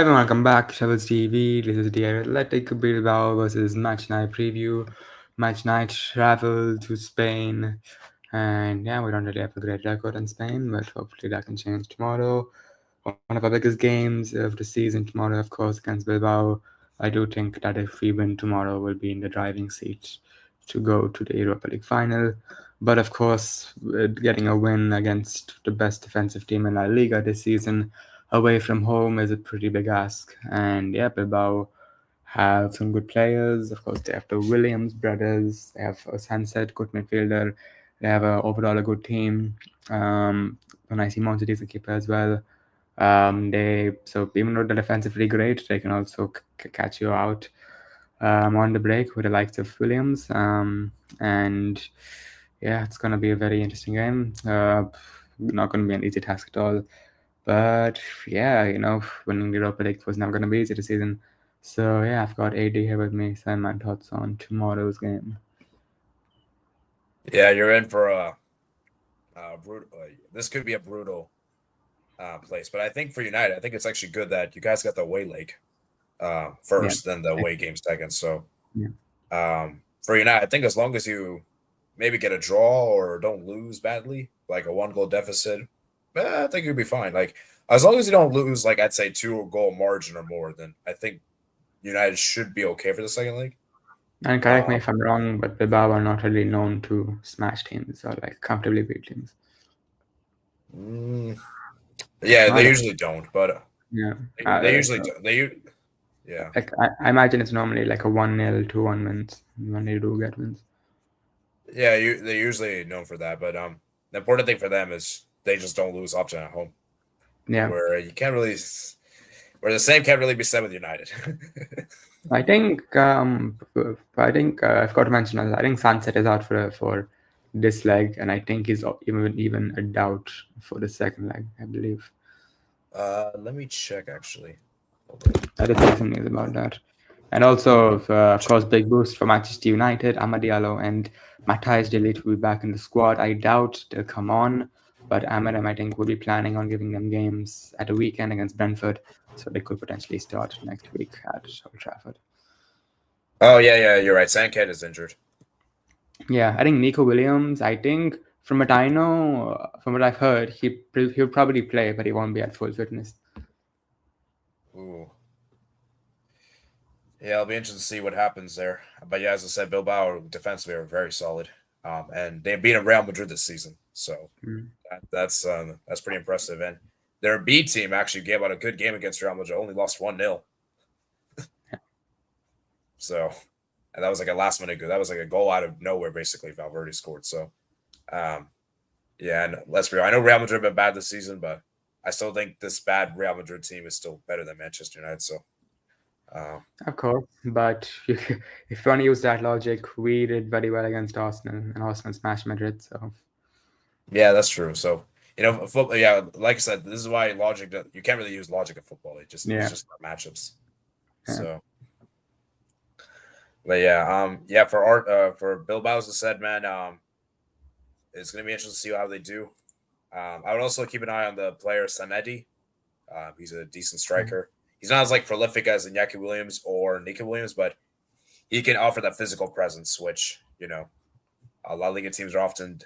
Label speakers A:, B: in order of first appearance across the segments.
A: everyone, welcome back to Shovels TV. This is the Athletic Bilbao versus match night preview. Match night travel to Spain. And yeah, we don't really have a great record in Spain, but hopefully that can change tomorrow. One of our biggest games of the season tomorrow, of course, against Bilbao. I do think that if we win tomorrow, we'll be in the driving seat to go to the Europa League final. But of course, getting a win against the best defensive team in La Liga this season away from home is a pretty big ask. And yeah, Bilbao have some good players. Of course, they have the Williams brothers. They have a Sunset, good midfielder. They have overall a good team. When Monti is a keeper as well. So even though they're defensively great, they can also catch you out on the break with the likes of Williams. And yeah, it's gonna be a very interesting game. Not gonna be an easy task at all. But yeah, winning the Europa League was not going to be easy this season. So yeah, I've got AD here with me. So my thoughts on tomorrow's game.
B: Yeah, you're in for a brutal. This could be a brutal place, but I think for United, I think it's actually good that you guys got the away leg first, then the away game second. So for United, I think as long as you maybe get a draw or don't lose badly, like a 1-goal deficit, I think you'll be fine. Like as long as you don't lose, like I'd say 2-goal margin or more, then I think United should be okay for the second leg.
A: And correct me if I'm wrong, but Bilbao are not really known to smash teams or like comfortably beat teams.
B: Yeah, they usually don't, but
A: yeah,
B: they usually do. Yeah.
A: Like I imagine it's normally like a 1-0, 2-1 wins when they do get wins.
B: Yeah, they're usually known for that, but the important thing for them is they just don't lose often at home.
A: Yeah,
B: where you can't really, where the same can't really be said with United.
A: I think I've got to mention. I think Sunset is out for this leg, and I think he's even a doubt for the second leg, I believe.
B: Let me check actually.
A: I did say some news about that. And also, of course, big boost for Manchester United. Amad Diallo and Matthias de Ligt will be back in the squad. I doubt they'll come on, but Amad, I think, will be planning on giving them games at a weekend against Brentford, so they could potentially start next week at Old Trafford.
B: Oh, yeah, you're right. Sanchez is injured.
A: Yeah, I think Nico Williams, I think, from what I know, from what I've heard, he'll probably play, but he won't be at full fitness.
B: Ooh. Yeah, it'll be interesting to see what happens there. But yeah, as I said, Bilbao defensively are very solid, and they've beaten Real Madrid this season, so that's pretty impressive. And their B team actually gave out a good game against Real Madrid, only lost 1-0. So, and that was like a last minute goal. That was like a goal out of nowhere, basically. Valverde scored. So, yeah, and let's be real. I know Real Madrid have been bad this season, but I still think this bad Real Madrid team is still better than Manchester United. So.
A: Of course, but if you want to use that logic, we did very well against Arsenal, and Arsenal smashed Madrid. So
B: yeah, that's true. So football. Yeah, like I said, this is why logic. You can't really use logic in football. It's just matchups. Yeah. So, but yeah, for Bilbao, as I said, man, it's gonna be interesting to see how they do. I would also keep an eye on the player Sanedi. He's a decent striker. He's not as prolific as Iñaki Williams or Nico Williams, but he can offer that physical presence, which La Liga teams are often.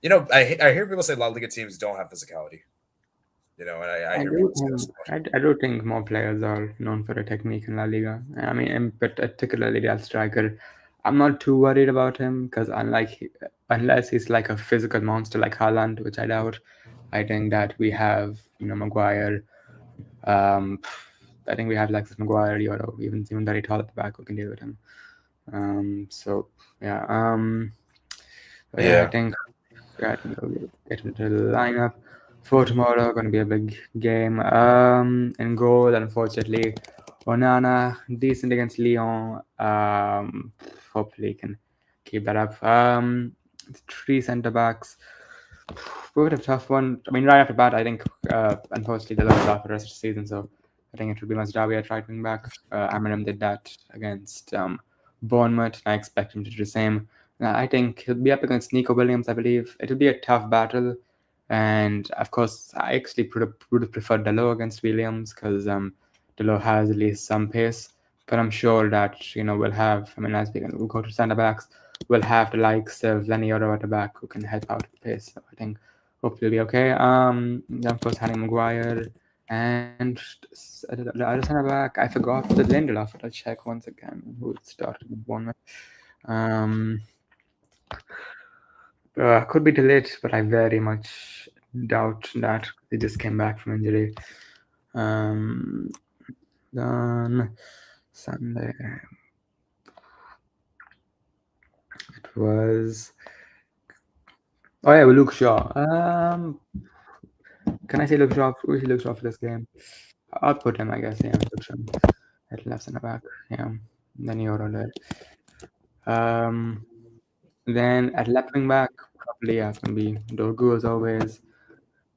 B: I hear people say La Liga teams don't have physicality. And I hear people say this.
A: I do think more players are known for their technique in La Liga. I mean, and particularly that striker. I'm not too worried about him because unless he's like a physical monster like Haaland, which I doubt, I think that we have Maguire. I think we have Alexis Maguire, Euro, even very tall at the back who can deal with him. I think we'll get into the lineup for tomorrow. Going to be a big game. In goal, unfortunately, Onana decent against Lyon. Hopefully, he can keep that up. 3 centre backs. Bit of a tough one. I mean, right after bat, I think, unfortunately, they lost off for the rest of the season, so I think it would be Mazraoui at right wing back. Amarim did that against Bournemouth. I expect him to do the same. I think he'll be up against Nico Williams, I believe. It'll be a tough battle. And, of course, I actually would have preferred Dalot against Williams because Delo has at least some pace, but I'm sure that we'll have. I mean, as we'll go to centre backs, we'll have the likes of Lenny Otto at the back who can help out with pace. So I think hopefully it'll be okay. Then of course Harry Maguire and the other centre back. I forgot the Lindelof. I'll check once again who started with Bournemouth. Um, could be delayed, but I very much doubt that he just came back from injury. Um, then Sunday it was. Oh yeah, Luke Shaw. Can I say Luke Shaw? Who is Luke Shaw for this game? I'll put him, I guess. Yeah, Luke Shaw at left centre back. Yeah, then you're on there. Um, then at left wing back, probably yeah, it's gonna be Dorgu as always.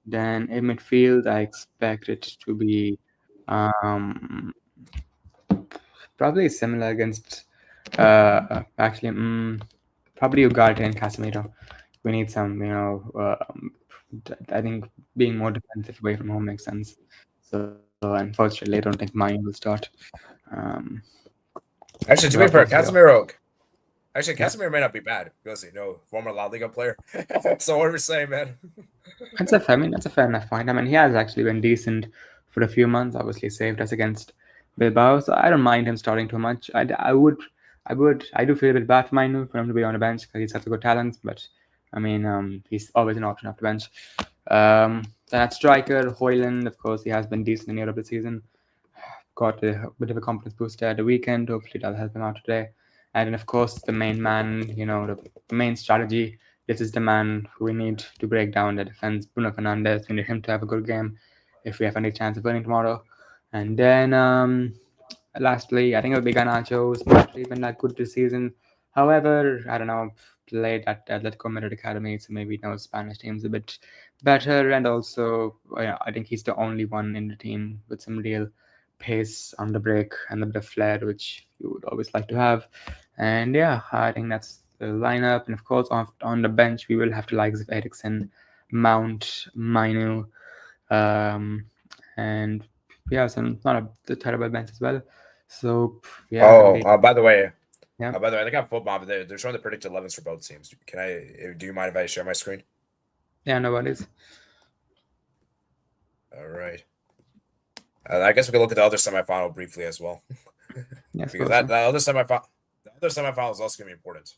A: Then in midfield, I expect it to be um, probably similar against actually probably Ugarte and Casemiro. We need some, I think being more defensive away from home makes sense. So unfortunately, I don't think mine will start. Um,
B: Actually, to
A: what
B: be fair,
A: was your
B: Casemiro. Actually,
A: yeah?
B: Casemiro may not be bad because former La Liga player. So what are we saying, man?
A: That's a fair enough point. I mean, he has actually been decent for a few months. Obviously, saved us against Bilbao, so I don't mind him starting too much. I do feel a bit bad for Minu for him to be on the bench because he's such a good talent. But I mean, he's always an option off the bench. Then at striker, Hoyland, of course, he has been decent in Europe this season. Got a bit of a confidence booster at the weekend. Hopefully, that'll help him out today. And then, of course, the main man, the main strategy. This is the man who we need to break down the defense. Bruno Fernandes. We need him to have a good game if we have any chance of winning tomorrow. And then, lastly, I think it'll be Garnacho. It's not really been that good this season. However, I don't know. Played at Atletico Madrid Academy, so maybe knows Spanish teams a bit better. And also, I think he's the only one in the team with some real pace on the break and a bit of flair, which you would always like to have. And yeah, I think that's the lineup. And of course, on the bench, we will have the likes of Ericsson, Mount, Minu, um, and yeah, some not a terrible bench as well. So yeah, that'll
B: Oh,
A: be yeah,
B: by the way, I think on football, but they're showing the predicted 11s for both teams. Can I? Do you mind if I share my screen?
A: yeah, no worries.
B: All right. I guess we can look at the other semifinal briefly as well,
A: Yeah, I
B: because
A: suppose so.
B: the other semifinal is also going to be important.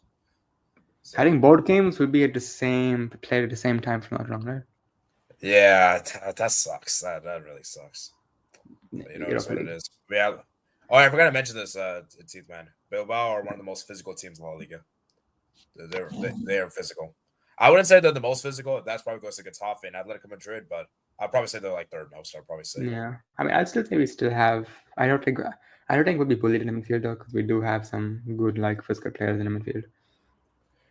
A: I think
B: So
A: board games will be at the same played at the same time, if I'm not wrong, right?
B: yeah, that sucks. That really sucks. But, it is
A: Europa
B: what it
A: League.
B: is. Yeah. Oh, I forgot to mention this, Teeth Man. Bilbao are one of the most physical teams in La Liga. They are physical. I wouldn't say they're the most physical. That's probably goes against Getafe and Atletico Madrid, but I'd probably say they're like third most. I'd probably say.
A: Yeah, I mean, I'd still say we still have. I don't think we'll be bullied in the midfield though, because we do have some good like physical players in the midfield.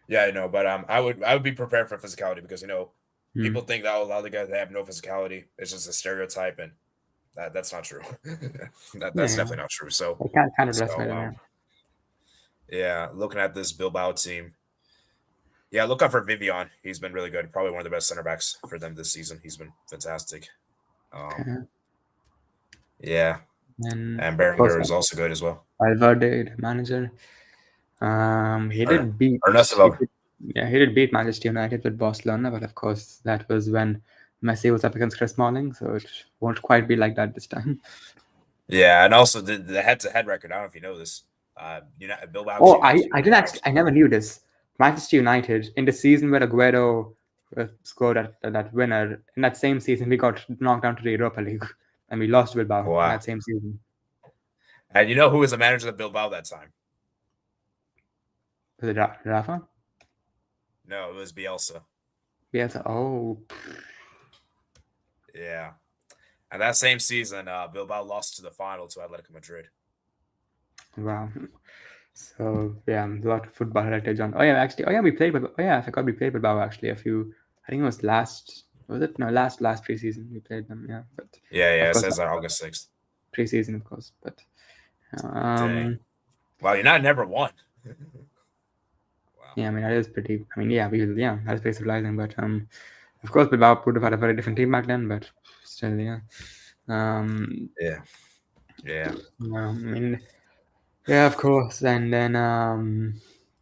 B: Yeah, I know, but I would be prepared for physicality because
A: Hmm.
B: people think that La Liga they have no physicality. It's just a stereotype, and that's not true. That's
A: Yeah,
B: definitely not true. So
A: I can't
B: so
A: underestimate them.
B: yeah, looking at this Bilbao team, yeah, look out for Vivian. He's been really good. Probably one of the best center backs for them this season. He's been fantastic. Um,
A: Okay.
B: yeah,
A: And
B: and
A: of course,
B: Berenger is also good as well.
A: Valverde, the manager. He
B: Or
A: did beat. He
B: Ernesto.
A: did, yeah, he did beat Manchester United with Barcelona, but of course that was when Messi was up against Chris Smalling, so it won't quite be like that this time.
B: Yeah, and also the head-to-head record. I don't know if you know this. Bilbao
A: Oh,
B: United
A: I did actually. I never knew this. Manchester United in the season where Aguero scored that winner. In that same season, we got knocked down to the Europa League, and we lost to Bilbao in
B: Wow.
A: that same season.
B: And you know who was the manager of Bilbao that time?
A: Was it Rafa?
B: No, it was Bielsa.
A: Yes. Oh,
B: Yeah. And that same season, Bilbao lost to the final to Atletico Madrid.
A: wow. So yeah, a lot of football heritage on. Oh yeah, actually. Oh yeah, we played. Oh yeah, I forgot we played Bilbao actually a few. I think it was last. Was it no last preseason we played them? Yeah, but
B: Yeah,
A: of
B: it
A: course
B: says that August 6th.
A: preseason, of course. But
B: Dang.
A: um,
B: Wow, United never won. Wow.
A: yeah, I mean that is pretty. I mean that is pretty surprising. But of course Bilbao would have had a very different team back then. But still, yeah. Um,
B: Yeah. Yeah.
A: I mean, yeah, of course. And then,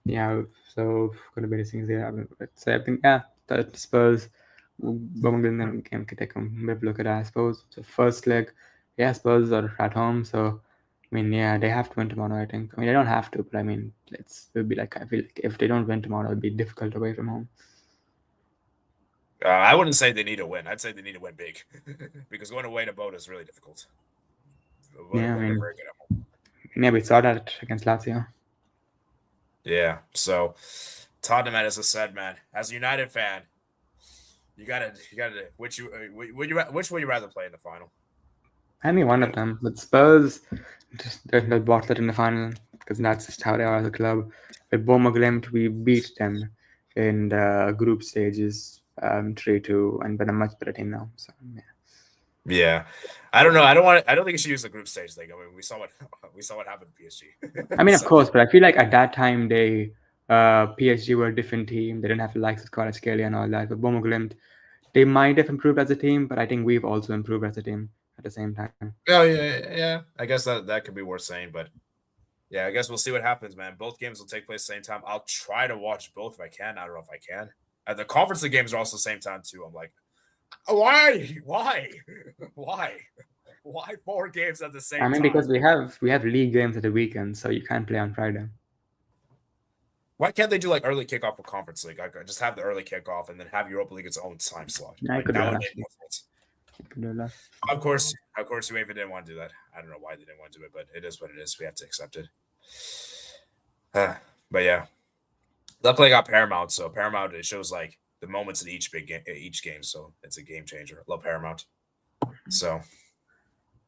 A: yeah, so gonna be the things there. So I think, yeah, that Spurs, Birmingham can take a bit of a look at that, I suppose. So first leg, yeah, Spurs are at home, so I mean, yeah, they have to win tomorrow. I think. I mean, they don't have to, but I mean, it'll be like I feel like if they don't win tomorrow, it'll be difficult away from home.
B: I wouldn't say they need to win. I'd say they need to win big because going away to boat is really difficult.
A: Yeah, I
B: When they're
A: mean,
B: very good at home.
A: yeah, we saw that against Lazio.
B: Yeah. So Tottenham, as I said, man, as a United fan, you gotta which would you rather play in the final?
A: I mean,
B: You
A: one of
B: gotta
A: them. But Spurs, just they'll bottle it in the final because that's just how they are as a club. With Bournemouth, we beat them in the group stages 3-2 and been a much better team now. So yeah.
B: Yeah, I don't know. I don't want. I don't think you should use the group stage thing. I mean, we saw what we saw what happened to PSG.
A: I mean, of
B: So
A: course, but I feel like at that time PSG were a different team. They didn't have the likes of Kvaratskhelia and all that. But Bournemouth, they might have improved as a team, but I think we've also improved as a team at the same time.
B: oh yeah. I guess that could be worth saying, but yeah, I guess we'll see what happens, man. Both games will take place same time. I'll try to watch both if I can. I don't know if I can. The conference of games are also the same time too. I'm like, why, why, why 4 games at the
A: I
B: same
A: mean,
B: time?
A: because we have league games at the weekend, so you can't play on Friday.
B: Why can't they do like early kickoff for conference league? Like just have the early kickoff and then have Europa League its own time slot.
A: I
B: Like
A: could do
B: that
A: that
B: would make
A: actually.
B: more sense.
A: I could do that.
B: Of course, UEFA didn't want to do that. I don't know why they didn't want to do it, but it is what it is. We have to accept it. But yeah, luckily I got Paramount, so Paramount it shows like the moments in each game, so it's a game changer. Love Paramount. So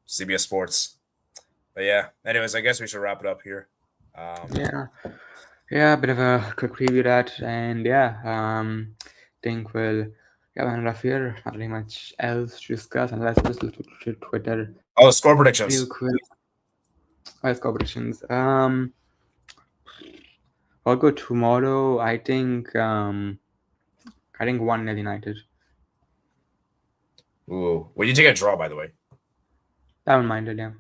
B: CBS Sports. But yeah, anyways, I guess we should wrap it up here.
A: Yeah, yeah, a bit of a quick preview of that, and yeah, think we'll yeah, round it off here. Not really much else to discuss, unless just look to Twitter
B: Oh, score
A: real
B: predictions.
A: quick. Let's go predictions. I'll go tomorrow. I think 1-0 United.
B: Ooh, well, you take a draw, by the way.
A: That one minded, yeah.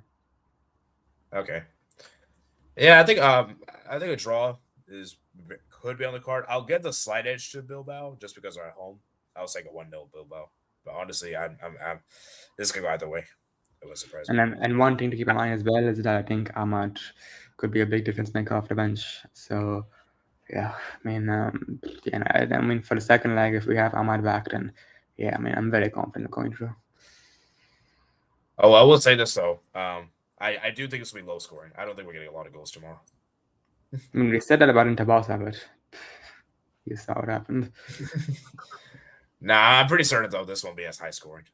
B: Okay. Yeah, I think a draw is could be on the card. I'll get the slight edge to Bilbao just because they're at home. I was like a 1-0 Bilbao, but honestly, I'm this could go either way. It would surprise me.
A: And one thing to keep in mind as well is that I think Ahmad could be a big difference maker off the bench. So yeah, I mean, yeah, I mean for the second leg, if we have Ahmad back, then yeah, I mean I'm very confident going through.
B: Oh, I will say this though. I do think this will be low scoring. I don't think we're getting a lot of goals tomorrow.
A: I mean we said that about Inter-Barca, but you saw what happened.
B: Nah, I'm pretty certain though this won't be as high scoring.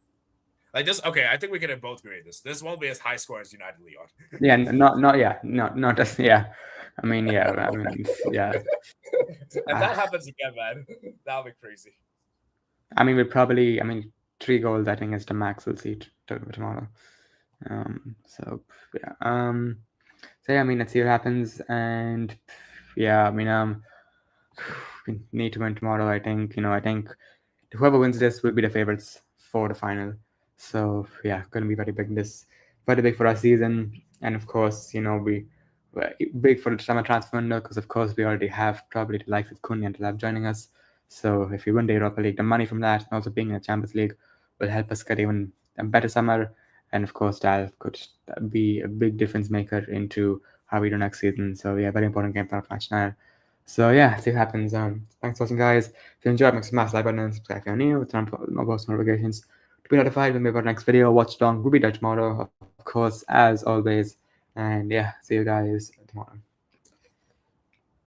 B: Like this, okay. I think we can both agree this. This won't be as high scoring as United Leon.
A: Yeah, not just yeah. I mean yeah.
B: If that happens again, man, that'll be crazy.
A: I mean we'll probably I mean 3 goals I think is the max we'll see tomorrow. So yeah. So yeah, I mean let's see what happens, and yeah, I mean we need to win tomorrow. I think whoever wins this will be the favorites for the final. So yeah, going to be very big for our season, and of course, we're big for the summer transfer window because of course we already have probably the likes of Cunha and Lab joining us. So if we win the Europa League, the money from that and also being in the Champions League will help us get even a better summer, and of course that could be a big difference maker into how we do next season. So yeah, very important game for our match now. So yeah, see what happens. Thanks for watching, guys. If you enjoyed, make smash like button and subscribe if you're new. Turn on post notifications to be notified when we have our next video. Watch along. We'll be there tomorrow, of course, as always. And yeah, see you guys tomorrow.